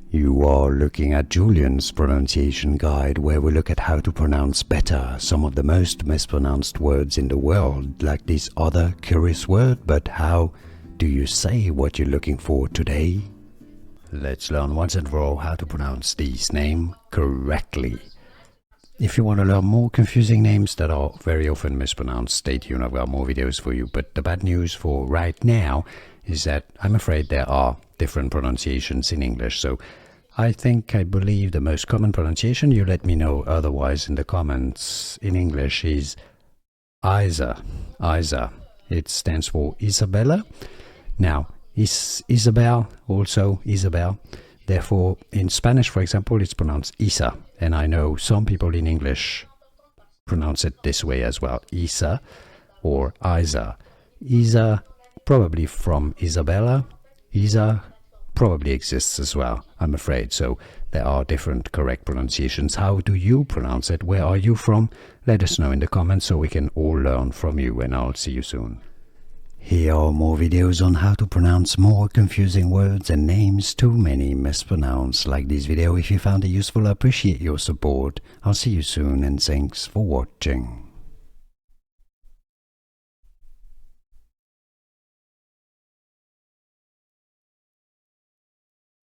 You are looking at Julian's pronunciation guide, where we look at how to pronounce better some of the most mispronounced words in the world, like this other curious word. But how do you say what you're looking for today? Let's learn once and for all how to pronounce these names correctly. If you want to learn more confusing names that are very often mispronounced, stay tuned, I've got more videos for you. But the bad news for right now is that I'm afraid there are different pronunciations in English. So I believe the most common pronunciation, you let me know otherwise in the comments, in English is Isa. Isa. It stands for Isabella. Now, Isabel, also Isabel. Therefore, in Spanish, for example, it's pronounced Isa. And I know some people in English pronounce it this way as well, Isa or Isa. Isa, probably from Isabella. Isa probably exists as well, I'm afraid. So there are different correct pronunciations. How do you pronounce it? Where are you from? Let us know in the comments so we can all learn from you, and I'll see you soon. Here are more videos on how to pronounce more confusing words and names too many mispronounced. Like this video if you found it useful. I appreciate your support. I'll see you soon, and thanks for watching.